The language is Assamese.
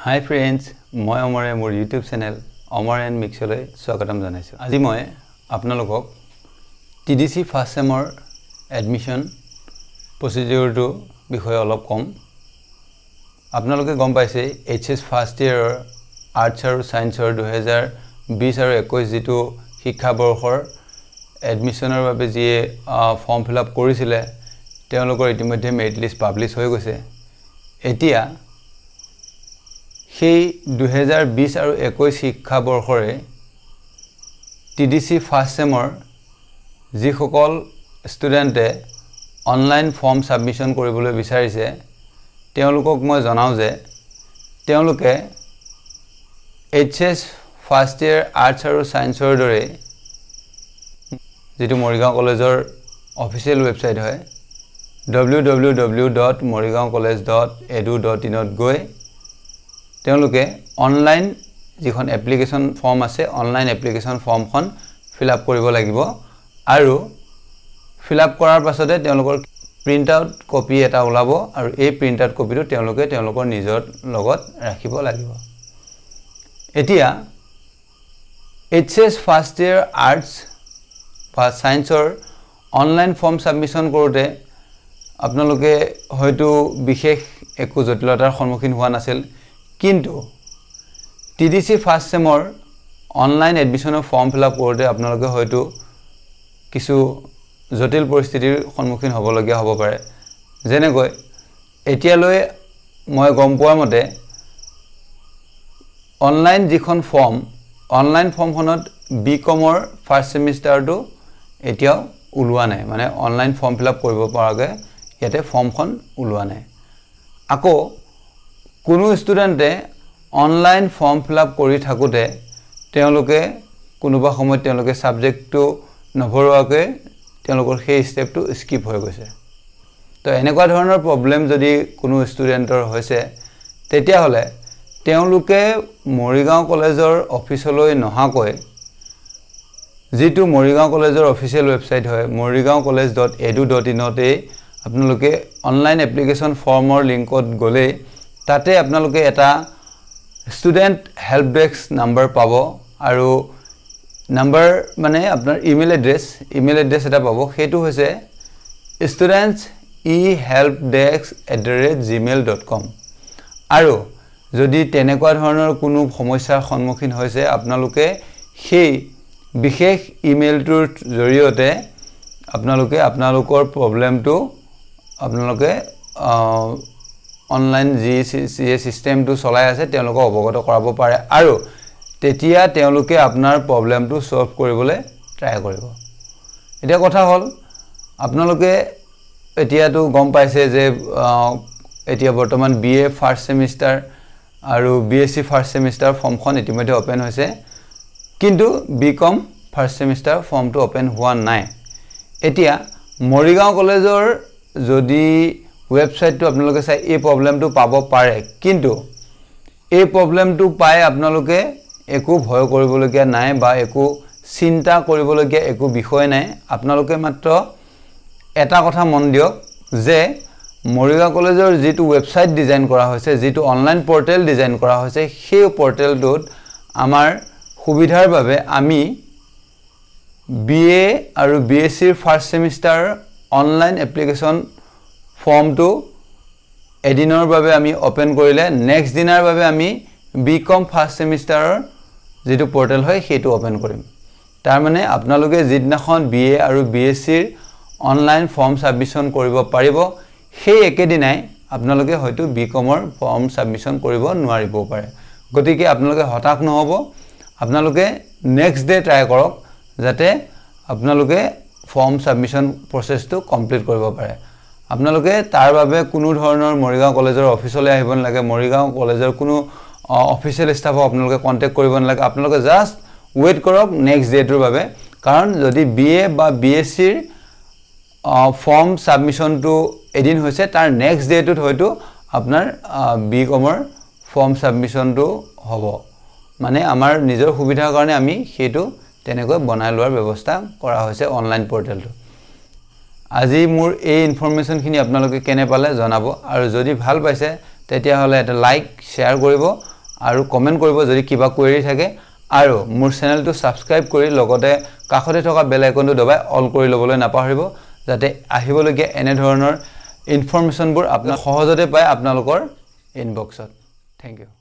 Hi friends, মই অমৰে মোৰ YouTube channel অমৰ এণ্ড মিক্সলৈ স্বাগতম জনাইছো। আজি মই আপোনালোকক TDC ফাৰ্ষ্ট চেমৰ এডমিশন প্ৰচিডিউৰটো বিষয়ে অলপ কম। আপোনালোকে গম পাইছে HS ফাৰ্ষ্ট ইয়াৰৰ আৰ্টছ আৰু সায়েন্সৰ 2020 আৰু 21 যেটো শিক্ষাবৰ্ষৰ এডমিশনৰ বাবে যি ফৰ্ম ফিল আপ কৰিছিলে তেওঁলোকৰ ইতিমধ্যে মেৰিট লিষ্ট পাবলিশ হৈ গৈছে। এতিয়া সেই 2020 আৰু 21 শিক্ষাবৰ্ষৰে TDC ফাৰ্ষ্ট চেমৰ যিসকল ষ্টুডেণ্টে অনলাইন ফৰ্ম সাবমিশন কৰিবলৈ বিচাৰিছে তেওঁলোকক মই জনাও যে তেওঁলোকে HS ফাৰ্ষ্ট ইয়াৰ আৰ্টছ আৰু সায়েন্সৰ দৰে যেটো মৰিগাঁও কলেজৰ অফিচিয়েল ৱেবসাইট হয় www.morigaoncollege.edu.in ত গৈ তেওঁলোকে অনলাইন যিখন এপ্লিকেশন ফৰ্ম আছে অনলাইন এপ্লিকেশন ফৰ্মখন ফিল আপ কৰিব লাগিব আৰু ফিল আপ কৰাৰ পাছতে তেওঁলোকৰ প্ৰিন্ট আউট কপি এটা ওলাব আৰু এই প্ৰিন্ট আউট কপিটো তেওঁলোকে তেওঁলোকৰ নিজৰ লগত ৰাখিব লাগিব। এতিয়া HS ফাৰ্ষ্ট ইয়াৰ আৰ্টছ বা সায়েন্সৰ অনলাইন ফৰ্ম সাবমিশন কৰোতে আপোনালোকে হয়তো বিশেষ একো জটিলতাৰ সন্মুখীন হোৱা নাছিল কিন্তু TDC ফাৰ্ষ্ট চেমৰ অনলাইন এডমিশনৰ ফৰ্ম ফিল আপ কৰোতে আপোনালোকে হয়তো কিছু জটিল পৰিস্থিতিৰ সন্মুখীন হ'বলগীয়া হ'ব পাৰে। যেনেকৈ এতিয়ালৈ মই গম পোৱা মতে অনলাইন যিখন ফৰ্ম অনলাইন ফৰ্মখনত বিকমৰ ফাৰ্ষ্ট সেমিষ্টাৰটো এতিয়াও ওলোৱা নাই, মানে অনলাইন ফৰ্ম ফিল আপ কৰিব পৰাকৈ ইয়াতে ফৰ্মখন ওলোৱা নাই। আকৌ কোনো ষ্টুডেণ্টে অনলাইন ফৰ্ম ফিল আপ কৰি থাকোতে তেওঁলোকে কোনোবা সময়ত তেওঁলোকে সাবজেক্টটো নভৰোৱাকৈ তেওঁলোকৰ সেই ষ্টেপটো স্কিপ হৈ গৈছে। তো এনেকুৱা ধৰণৰ প্ৰবলেম যদি কোনো ষ্টুডেণ্টৰ হৈছে তেতিয়া হলে তেওঁলোকে মৰিগাঁও কলেজৰ অফিচলৈ নহাকৈ যেটো মৰিগাঁও কলেজৰ অফিচিয়েল ৱেবসাইট হয় morigaoncollege.edu.in তে আপোনালোকে অনলাইন এপ্লিকেশন ফৰ্মৰ লিংকত গলে তাতে আপোনালোকে এটা ষ্টুডেণ্ট হেল্প ডেস্ক নাম্বাৰ পাব আৰু নাম্বাৰ মানে আপোনাৰ ইমেইল এড্ৰেছ এটা পাব। সেইটো হৈছে studentsehelpdesk@gmail.com আৰু যদি তেনেকুৱা ধৰণৰ কোনো সমস্যাৰ সন্মুখীন হৈছে আপোনালোকে সেই বিশেষ ইমেইলটোৰ জৰিয়তে আপোনালোকে আপোনালোকৰ প্ৰবলেমটো আপোনালোকে অনলাইন যি সিস্টেমটো চলাই আছে তেওঁলোকক অৱগত কৰাব পাৰে আৰু তেতিয়া তেওঁলোকে আপোনাৰ প্ৰবলেমটো সলভ কৰিবলৈ ট্ৰাই কৰিব। এটা কথা হল আপোনালোকে এতিয়াটো গম পাইছে যে এতিয়া বৰ্তমান BA ফাৰ্ষ্ট সেমিষ্টাৰ আৰু BSc ফাৰ্ষ্ট সেমিষ্টাৰ ফৰ্মখন ইতিমধ্যে ওপেন হৈছে কিন্তু বিকম ফাৰ্ষ্ট সেমিষ্টাৰ ফৰ্মটো ওপেন হোৱা নাই। এতিয়া মৰিগাঁও কলেজৰ যদি ৱেবসাইটটো আপোনালোকে চাই এই প্ৰবলেমটো পাব পাৰে কিন্তু এই প্ৰবলেমটো পাই আপোনালোকে একো ভয় কৰিবলগীয়া নাই বা একো চিন্তা কৰিবলগীয়া একো বিষয় নাই। আপোনালোকে মাত্ৰ এটা কথা মন দিয়ক যে মৰিগাঁও কলেজৰ যেটো ৱেবসাইট ডিজাইন কৰা হৈছে যেটো অনলাইন পৰ্টেল ডিজাইন কৰা হৈছে সেই পৰ্টেলটোত আমাৰ সুবিধাৰ বাবে আমি BA আৰু BSc first semester online application ফৰ্মটো এদিনৰ বাবে আমি ওপেন কৰিলে নেক্সট দিনৰ বাবে আমি বিকম ফাৰ্ষ্ট সেমিষ্টাৰৰ যেটো পৰ্টেল হয় সেইটো ওপেন কৰিম। তাৰ মানে আপোনালোকে যিদিনাখন BA আৰু BSc অনলাইন ফৰ্ম সাবমিশন কৰিব পাৰিব সেই একেদিনাই আপোনালোকে হয়তো বিকমৰ ফৰ্ম সাবমিশন কৰিব নোৱাৰিব পাৰে। গতিকে আপোনালোকে হতাশ নহব, আপোনালোকে নেক্সট ডে ট্ৰাই কৰক যাতে আপোনালোকে ফৰ্ম সাবমিশন প্ৰসেসটো কমপ্লিট কৰিব পাৰে। আপোনালোকে তাৰ বাবে কোনো ধৰণৰ মৰিগাঁও কলেজৰ অফিচলৈ আহিব নালাগে, মৰিগাঁও কলেজৰ কোনো অফিচিয়েল ষ্টাফক আপোনালোকে কন্টেক্ট কৰিব নালাগে। আপোনালোকে জাস্ট ওয়েট কৰক নেক্সট ডেটোৰ বাবে, কাৰণ যদি BA বা BSc ফৰ্ম সাবমিশনটো এদিন হৈছে তাৰ নেক্সট ডেটোত হয়তো আপোনাৰ বিকমৰ ফৰ্ম সাবমিশনটো হ'ব। মানে আমাৰ নিজৰ সুবিধাৰ কাৰণে আমি সেইটো তেনেকৈ বনাই লোৱাৰ ব্যৱস্থা কৰা হৈছে অনলাইন পৰ্টেলটো। আজি মোৰ এই ইনফৰমেশনখিনি আপোনালোকে কেনে পালে জনাব আৰু যদি ভাল পাইছে তেতিয়া হলে এটা লাইক শেয়াৰ কৰিব আৰু কমেন্ট কৰিব যদি কিবা কোৱেৰি থাকে আৰু মোৰ চেনেলটো সাবস্ক্ৰাইব কৰি লগতে কাষতে থকা বেল আইকনটো দবাই অল কৰি লবলৈ নাপাহৰিব যাতে আহিবলগীয়া এনে ধৰণৰ ইনফৰমেশনবোৰ আপোনাক সহজতে পায় আপোনালোকৰ ইনবক্সত থ্যাংক ইউ